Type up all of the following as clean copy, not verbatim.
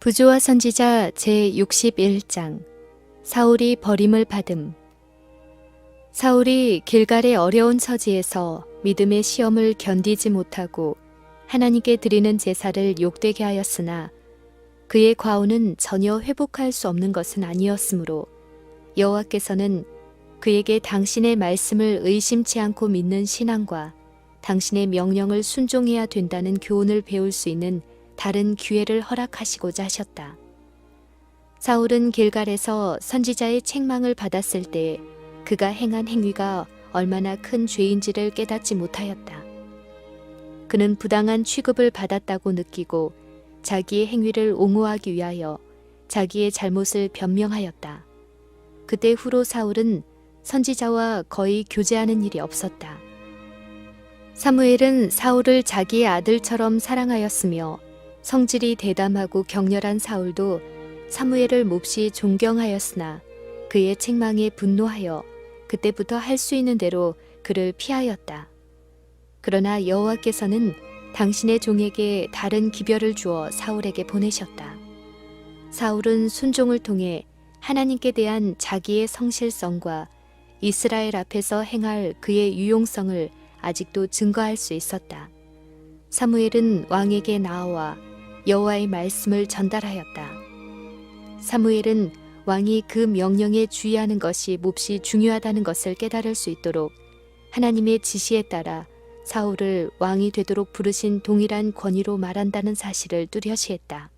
부조와 선지자 제61장 사울이 버림을 받음. 사울이 길갈의 어려운 처지에서 믿음의 시험을 견디지 못하고 하나님께 드리는 제사를 욕되게 하였으나 그의 과오는 전혀 회복할 수 없는 것은 아니었으므로 여호와께서는 그에게 당신의 말씀을 의심치 않고 믿는 신앙과 당신의 명령을 순종해야 된다는 교훈을 배울 수 있는 다른 기회를 허락하시고자 하셨다. 사울은 길갈에서 선지자의 책망을 받았을 때 그가 행한 행위가 얼마나 큰 죄인지를 깨닫지 못하였다. 그는 부당한 취급을 받았다고 느끼고 자기의 행위를 옹호하기 위하여 자기의 잘못을 변명하였다. 그때 후로 사울은 선지자와 거의 교제하는 일이 없었다. 사무엘은 사울을 자기의 아들처럼 사랑하였으며 성질이 대담하고 격렬한 사울도 사무엘을 몹시 존경하였으나 그의 책망에 분노하여 그때부터 할 수 있는 대로 그를 피하였다. 그러나 여호와께서는 당신의 종에게 다른 기별을 주어 사울에게 보내셨다. 사울은 순종을 통해 하나님께 대한 자기의 성실성과 이스라엘 앞에서 행할 그의 유용성을 아직도 증거할 수 있었다. 사무엘은 왕에게 나아와 여호와의 말씀을 전달하였다. 사무엘은 왕이 그 명령에 주의하는 것이 몹시 중요하다는 것을 깨달을 수 있도록 하나님의 지시에 따라 사울을 왕이 되도록 부르신 동일한 권위로 말한다는 사실을 뚜렷이했다.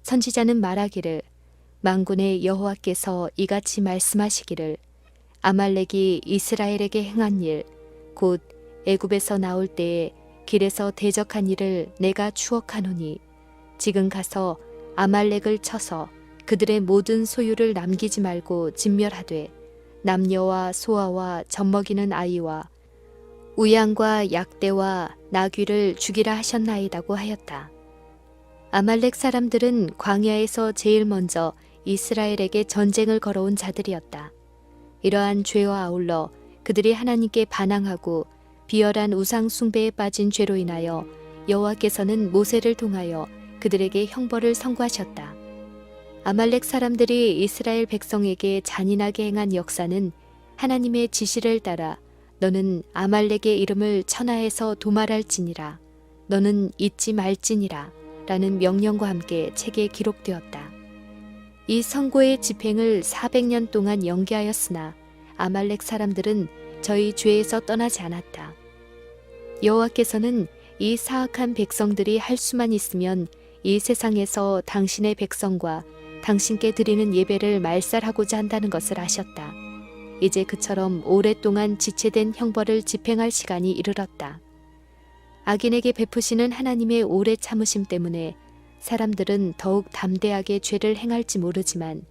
선지자는 말하기를 만군의 여호와께서 이같이 말씀하시기를 아말렉이 이스라엘에게 행한 일 곧 애굽에서 나올 때에 길에서 대적한 일을 내가 추억하노니 지금 가서 아말렉을 쳐서 그들의 모든 소유를 남기지 말고 진멸하되 남녀와 소아와 젖먹이는 아이와 우양과 약대와 나귀를 죽이라 하셨나이다고 하였다. 아말렉 사람들은 광야에서 제일 먼저 이스라엘에게 전쟁을 걸어온 자들이었다. 이러한 죄와 아울러 그들이 하나님께 반항하고 비열한 우상 숭배에 빠진 죄로 인하여 여호와께서는 모세를 통하여 그들에게 형벌을 선고하셨다. 아말렉 사람들이 이스라엘 백성에게 잔인하게 행한 역사는 하나님의 지시를 따라 너는 아말렉의 이름을 천하에서 도말할지니라 너는 잊지 말지니라 라는 명령과 함께 책에 기록되었다. 이 선고의 집행을 400년 동안 연기하였으나 아말렉 사람들은 저희 죄에서 떠나지 않았다. 여호와께서는 이 사악한 백성들이 할 수만 있으면 이 세상에서 당신의 백성과 당신께 드리는 예배를 말살하고자 한다는 것을 아셨다. 이제 그처럼 오랫동안 지체된 형벌을 집행할 시간이 이르렀다. 악인에게 베푸시는 하나님의 오래 참으심 때문에 사람들은 더욱 담대하게 죄를 행할지 모르지만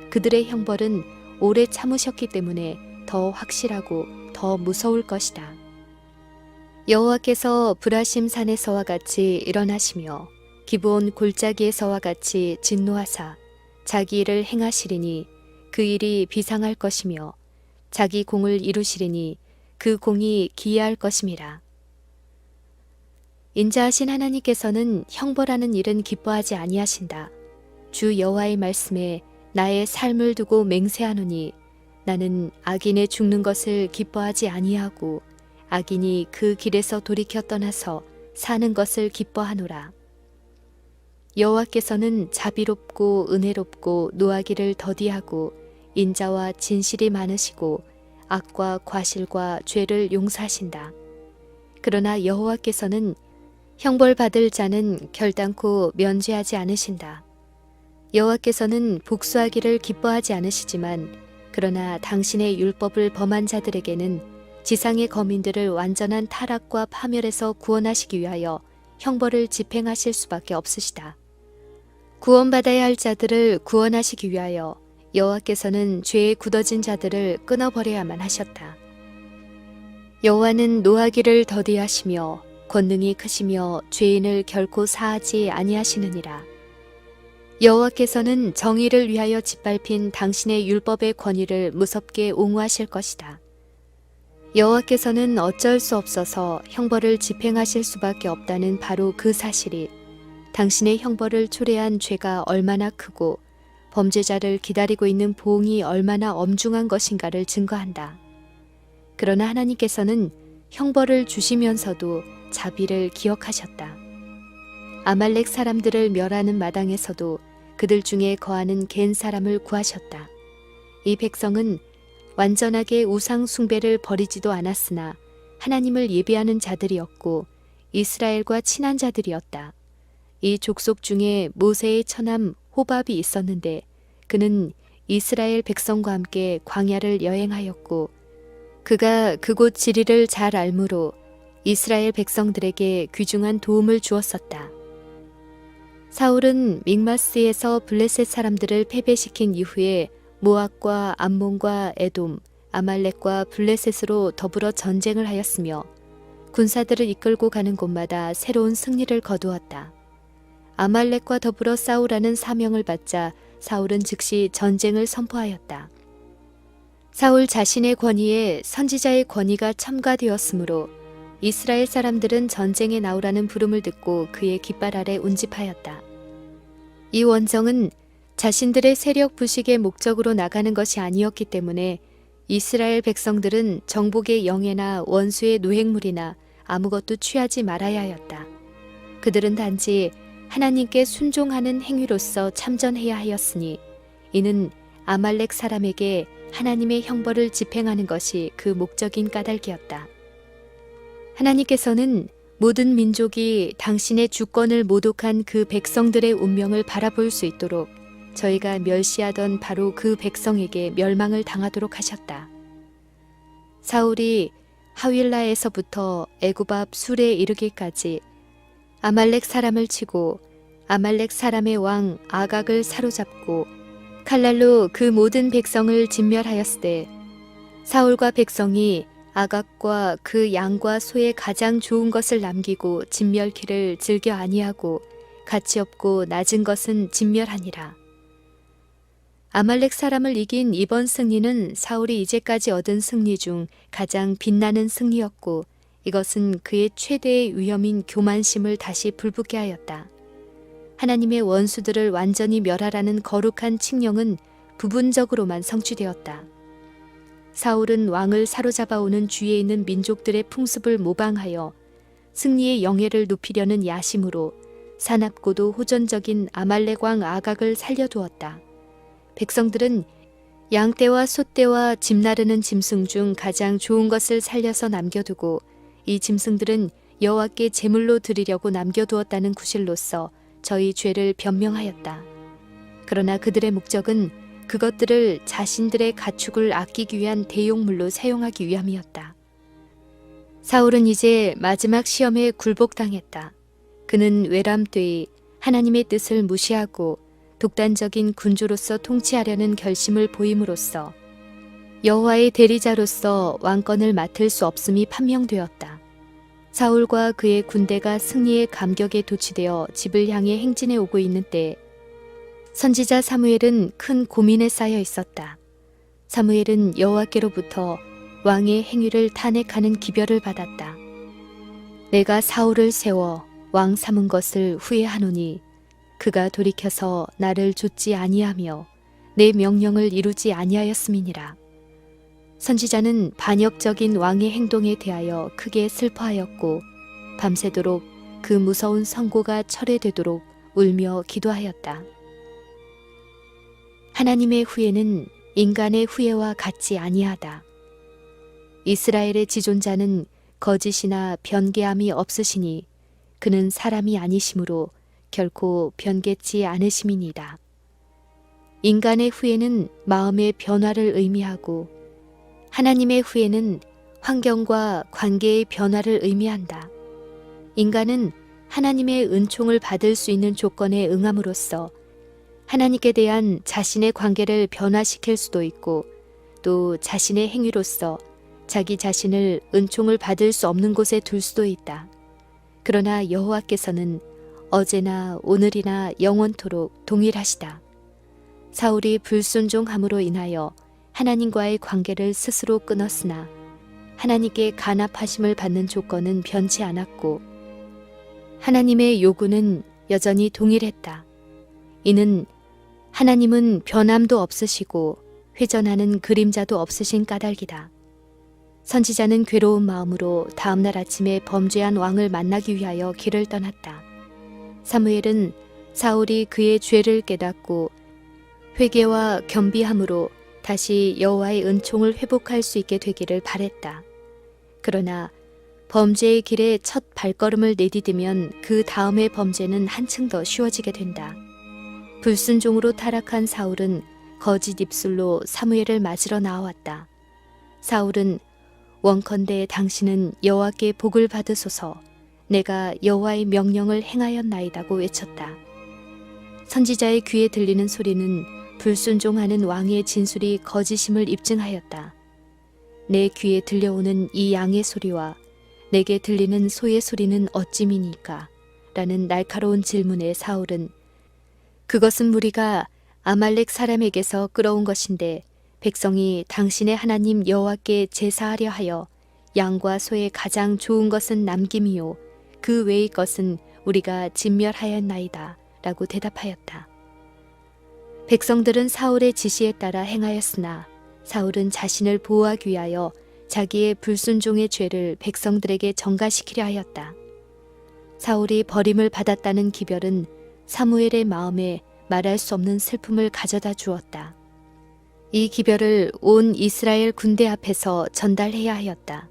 그들의 형벌은 오래 참으셨기 때문에 더 확실하고 더 무서울 것이다. 여호와께서 브라심 산에서와 같이 일어나시며 기브온 골짜기에서와 같이 진노하사 자기 일을 행하시리니 그 일이 비상할 것이며 자기 공을 이루시리니 그 공이 기이할 것임이라. 인자하신 하나님께서는 형벌하는 일은 기뻐하지 아니하신다. 주 여호와의 말씀에 나의 삶을 두고 맹세하노니 나는 악인의 죽는 것을 기뻐하지 아니하고 악인이 그 길에서 돌이켜 떠나서 사는 것을 기뻐하노라. 여호와께서는 자비롭고 은혜롭고 노하기를 더디하고 인자와 진실이 많으시고 악과 과실과 죄를 용서하신다. 그러나 여호와께서는 형벌받을 자는 결단코 면죄하지 않으신다. 여호와께서는 복수하기를 기뻐하지 않으시지만 그러나 당신의 율법을 범한 자들에게는 지상의 거민들을 완전한 타락과 파멸에서 구원하시기 위하여 형벌을 집행하실 수밖에 없으시다. 구원받아야 할 자들을 구원하시기 위하여 여호와께서는 죄에 굳어진 자들을 끊어버려야만 하셨다. 여호와는 노하기를 더디하시며 권능이 크시며 죄인을 결코 사하지 아니하시느니라. 여호와께서는 정의를 위하여 짓밟힌 당신의 율법의 권위를 무섭게 옹호하실 것이다. 여호와께서는 어쩔 수 없어서 형벌을 집행하실 수밖에 없다는 바로 그 사실이 당신의 형벌을 초래한 죄가 얼마나 크고 범죄자를 기다리고 있는 보응이 얼마나 엄중한 것인가를 증거한다. 그러나 하나님께서는 형벌을 주시면서도 자비를 기억하셨다. 아말렉 사람들을 멸하는 마당에서도 그들 중에 거하는 겐 사람을 구하셨다. 이 백성은 완전하게 우상 숭배를 버리지도 않았으나 하나님을 예배하는 자들이었고 이스라엘과 친한 자들이었다. 이 족속 중에 모세의 처남 호밥이 있었는데 그는 이스라엘 백성과 함께 광야를 여행하였고 그가 그곳 지리를 잘 알므로 이스라엘 백성들에게 귀중한 도움을 주었었다. 사울은 믹마스에서 블레셋 사람들을 패배시킨 이후에 모압과 암몬과 에돔, 아말렉과 블레셋으로 더불어 전쟁을 하였으며 군사들을 이끌고 가는 곳마다 새로운 승리를 거두었다. 아말렉과 더불어 싸우라는 사명을 받자 사울은 즉시 전쟁을 선포하였다. 사울 자신의 권위에 선지자의 권위가 첨가되었으므로 이스라엘 사람들은 전쟁에 나오라는 부름을 듣고 그의 깃발 아래 운집하였다. 이 원정은 자신들의 세력 부식의 목적으로 나가는 것이 아니었기 때문에 이스라엘 백성들은 정복의 영예나 원수의 노획물이나 아무것도 취하지 말아야 하였다. 그들은 단지 하나님께 순종하는 행위로서 참전해야 하였으니 이는 아말렉 사람에게 하나님의 형벌을 집행하는 것이 그 목적인 까닭이었다. 하나님께서는 모든 민족이 당신의 주권을 모독한 그 백성들의 운명을 바라볼 수 있도록 저희가 멸시하던 바로 그 백성에게 멸망을 당하도록 하셨다. 사울이 하윌라에서부터 애굽 앞 술에 이르기까지 아말렉 사람을 치고 아말렉 사람의 왕 아각을 사로잡고 칼날로 그 모든 백성을 진멸하였을 때 사울과 백성이 아각과 그 양과 소의 가장 좋은 것을 남기고 진멸키를 즐겨 아니하고 가치 없고 낮은 것은 진멸하니라. 아말렉 사람을 이긴 이번 승리는 사울이 이제까지 얻은 승리 중 가장 빛나는 승리였고 이것은 그의 최대의 위험인 교만심을 다시 불붙게 하였다. 하나님의 원수들을 완전히 멸하라는 거룩한 칙령은 부분적으로만 성취되었다. 사울은 왕을 사로잡아오는 주위에 있는 민족들의 풍습을 모방하여 승리의 영예를 높이려는 야심으로 사납고도 호전적인 아말렉 왕 아각을 살려두었다. 백성들은 양떼와 소떼와 짐 나르는 짐승 중 가장 좋은 것을 살려서 남겨두고 이 짐승들은 여호와께 제물로 드리려고 남겨두었다는 구실로서 저희 죄를 변명하였다. 그러나 그들의 목적은 그것들을 자신들의 가축을 아끼기 위한 대용물로 사용하기 위함이었다. 사울은 이제 마지막 시험에 굴복당했다. 그는 외람되이 하나님의 뜻을 무시하고 독단적인 군주로서 통치하려는 결심을 보임으로써 여호와의 대리자로서 왕권을 맡을 수 없음이 판명되었다. 사울과 그의 군대가 승리의 감격에 도취되어 집을 향해 행진해 오고 있는 때에 선지자 사무엘은 큰 고민에 쌓여 있었다. 사무엘은 여호와께로부터 왕의 행위를 탄핵하는 기별을 받았다. 내가 사울을 세워 왕 삼은 것을 후회하노니 그가 돌이켜서 나를 좇지 아니하며 내 명령을 이루지 아니하였음이니라. 선지자는 반역적인 왕의 행동에 대하여 크게 슬퍼하였고 밤새도록 그 무서운 선고가 철회되도록 울며 기도하였다. 하나님의 후회는 인간의 후회와 같지 아니하다. 이스라엘의 지존자는 거짓이나 변개함이 없으시니 그는 사람이 아니시므로 결코 변개치 않으심이니이다. 인간의 후회는 마음의 변화를 의미하고 하나님의 후회는 환경과 관계의 변화를 의미한다. 인간은 하나님의 은총을 받을 수 있는 조건에 응함으로써 하나님께 대한 자신의 관계를 변화시킬 수도 있고 또 자신의 행위로서 자기 자신을 은총을 받을 수 없는 곳에 둘 수도 있다. 그러나 여호와께서는 어제나 오늘이나 영원토록 동일하시다. 사울이 불순종함으로 인하여 하나님과의 관계를 스스로 끊었으나 하나님께 간합하심을 받는 조건은 변치 않았고 하나님의 요구는 여전히 동일했다. 이는 하나님은 변함도 없으시고 회전하는 그림자도 없으신 까닭이다. 선지자는 괴로운 마음으로 다음날 아침에 범죄한 왕을 만나기 위하여 길을 떠났다. 사무엘은 사울이 그의 죄를 깨닫고 회개와 겸비함으로 다시 여호와의 은총을 회복할 수 있게 되기를 바랬다. 그러나 범죄의 길에 첫 발걸음을 내디디면 그 다음의 범죄는 한층 더 쉬워지게 된다. 불순종으로 타락한 사울은 거짓 입술로 사무엘을 맞으러 나왔다. 사울은 원컨대 당신은 여호와께 복을 받으소서, 내가 여호와의 명령을 행하였나이다고 외쳤다. 선지자의 귀에 들리는 소리는 불순종하는 왕의 진술이 거짓임을 입증하였다. 내 귀에 들려오는 이 양의 소리와 내게 들리는 소의 소리는 어찌미니까? 라는 날카로운 질문에 사울은 그것은 무리가 아말렉 사람에게서 끌어온 것인데 백성이 당신의 하나님 여호와께 제사하려 하여 양과 소의 가장 좋은 것은 남김이요 그 외의 것은 우리가 진멸하였나이다 라고 대답하였다. 백성들은 사울의 지시에 따라 행하였으나 사울은 자신을 보호하기 위하여 자기의 불순종의 죄를 백성들에게 전가시키려 하였다. 사울이 버림을 받았다는 기별은 사무엘의 마음에 말할 수 없는 슬픔을 가져다 주었다. 이 기별을 온 이스라엘 군대 앞에서 전달해야 하였다.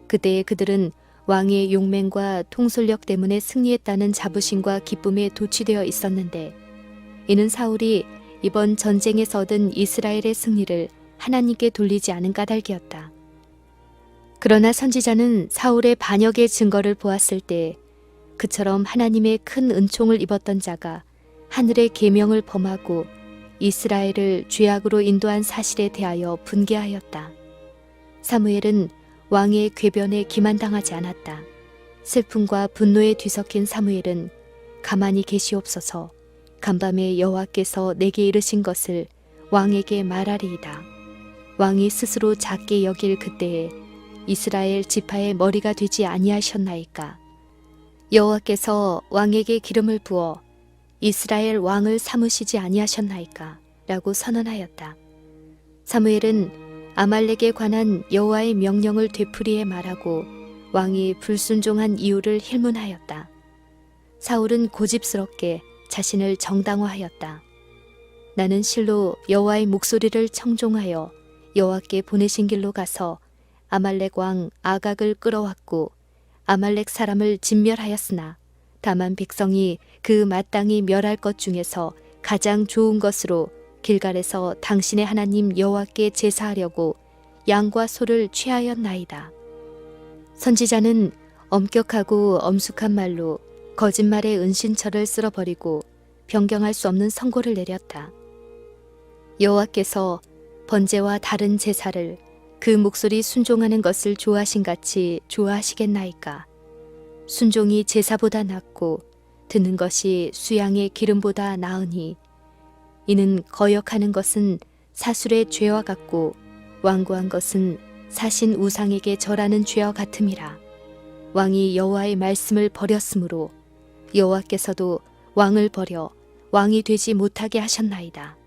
그때에 그들은 왕의 용맹과 통솔력 때문에 승리했다는 자부심과 기쁨에 도취되어 있었는데 이는 사울이 이번 전쟁에서 얻은 이스라엘의 승리를 하나님께 돌리지 않은 까닭이었다. 그러나 선지자는 사울의 반역의 증거를 보았을 때 그처럼 하나님의 큰 은총을 입었던 자가 하늘의 계명을 범하고 이스라엘을 죄악으로 인도한 사실에 대하여 분개하였다. 사무엘은 왕의 궤변에 기만당하지 않았다. 슬픔과 분노에 뒤섞인 사무엘은 가만히 계시옵소서, 간밤에 여호와께서 내게 이르신 것을 왕에게 말하리이다. 왕이 스스로 작게 여길 그때에 이스라엘 지파의 머리가 되지 아니하셨나이까? 여호와께서 왕에게 기름을 부어 이스라엘 왕을 삼으시지 아니하셨나이까? 라고 선언하였다. 사무엘은 아말렉에 관한 여호와의 명령을 되풀이해 말하고 왕이 불순종한 이유를 힐문하였다. 사울은 고집스럽게 자신을 정당화하였다. 나는 실로 여호와의 목소리를 청종하여 여호와께 보내신 길로 가서 아말렉 왕 아각을 끌어왔고 아말렉 사람을 진멸하였으나 다만 백성이 그 마땅히 멸할 것 중에서 가장 좋은 것으로 길갈에서 당신의 하나님 여호와께 제사하려고 양과 소를 취하였나이다. 선지자는 엄격하고 엄숙한 말로 거짓말의 은신처를 쓸어버리고 변경할 수 없는 선고를 내렸다. 여호와께서 번제와 다른 제사를 그 목소리 순종하는 것을 좋아하신같이 좋아하시겠나이까? 순종이 제사보다 낫고 듣는 것이 수양의 기름보다 나으니 이는 거역하는 것은 사술의 죄와 같고 완고한 것은 사신 우상에게 절하는 죄와 같음이라. 왕이 여호와의 말씀을 버렸으므로 여호와께서도 왕을 버려 왕이 되지 못하게 하셨나이다.